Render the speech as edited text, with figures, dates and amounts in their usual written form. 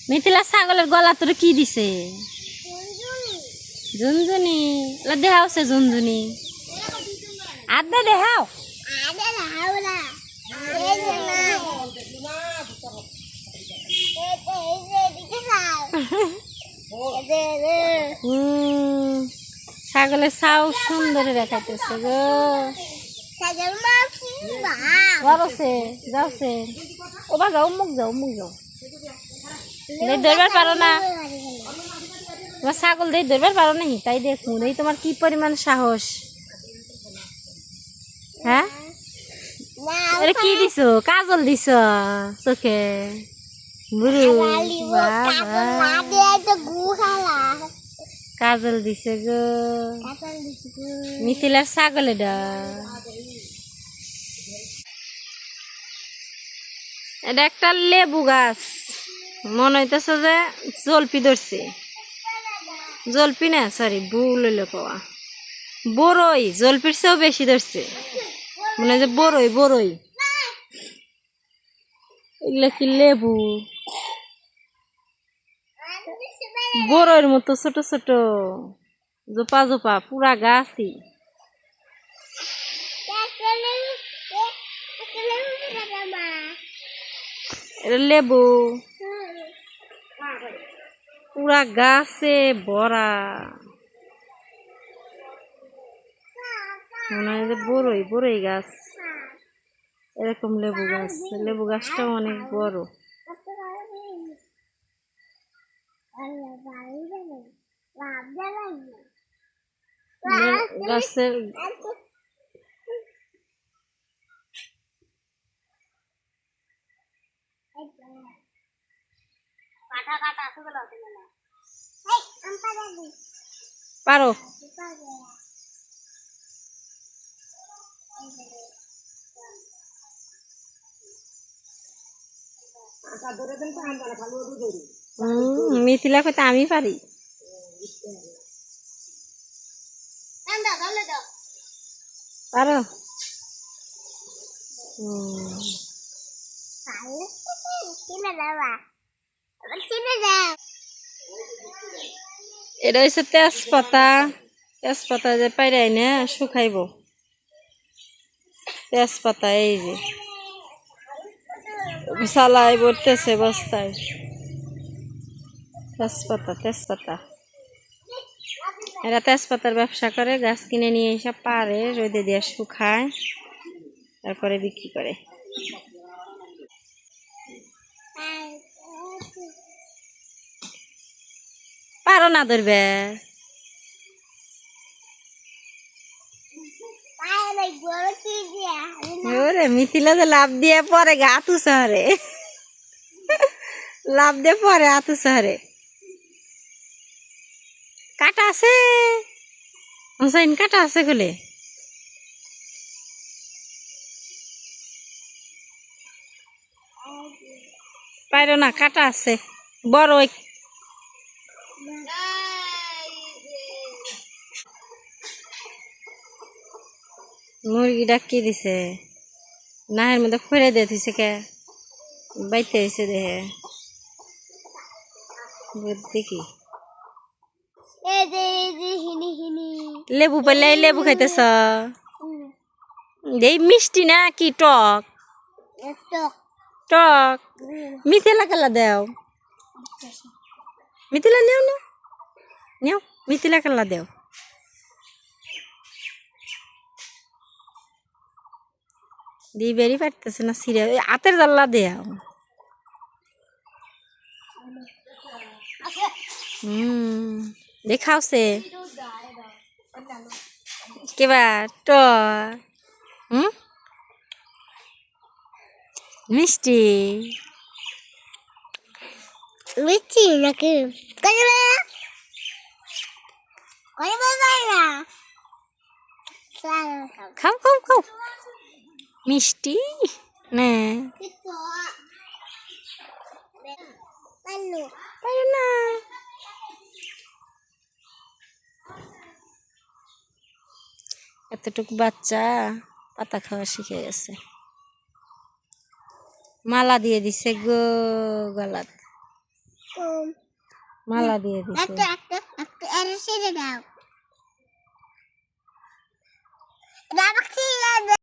মিথিলা ছাগলের গলা তোর কি দিছে? ঝুনঝুনি দেখাওছে ঝুনঝুনি আদা দেখাও ছাগলের ছাও সুন্দর দেখাইতেছে গো। যাওছে ওবা যাও মুখ যাও ধরবার পারো না তোমার ছাগল দিয়ে ধরবার পারো নাকি? তাই দেখুন এই তোমার কি পরিমাণ সাহস। হ্যাঁ কি দিছো? কাজল দিছ চোখে? কাজল দিছে গো মিথিলার ছাগল। এটা একটা লেবু গাছ, মনে হইতেছে যে জলপি ধরছে। জলপি না, সরি ভুল হইলো পাওয়া, বড়ই। জলপির চেয়েও বেশি ধরছে, মনে হয় যে বড়ই। এগুলা কি লেবু? বড়ইর মতো ছোট ছোট জোপা পুরা গাছই। এটা লেবু পুরা গাছে ভরা, মনে হয় যে বড়ই গাছ। এরকম লেবু গাছটা অনেক বড়। গাছের পারো মিথিলা কইতে আমি পারি। পারো এটা হচ্ছে তেজপাতা যে পাইরাই না শুকাইব। তেজপাতা এই যে সালাই ভরতেছে বস্তায়। তেজপাতা এরা তেজপাতার ব্যবসা করে, গাছ কিনে নিয়ে এসে পারে, রোদে দিয়ে শুকায়, তারপরে বিক্রি করে। পারো না ধরবে? ওরে মিথিলা যে লাভ দিয়ে পরে হাতু শহরে, লাভ দিয়ে পরে হাতু শহরে। কাটা আছে কাটা আছে গুলে, পাইরো না, কাটা আছে বড়। মুরগিটা কি দিছে? নাহের মধ্যে ফেরে দিয়ে দিছে কে? বাইতে হয়েছে দেহে দেখি। লেবু পাইলে লেবু খাইতেছ? এই মিষ্টি না কি টক? টক। মিথিলা কেলা দেও? মিথিলা নেও না, নেও মিথিলা কেলা দেও? দিবেরই পারতেছে না সিরিয়া, হাতের জাল্লা দেও। দেখাওছে কেবার টক মিষ্টি নাকি? খাও মিষ্টি না না। এতটুকু বাচ্চা পাতা খাওয়া শিখে গেছে। মালা দিয়ে দিছে গো গলাত, মালা দিয়ে দিছে। একটা একটা একটা এর ছেড়ে দাও।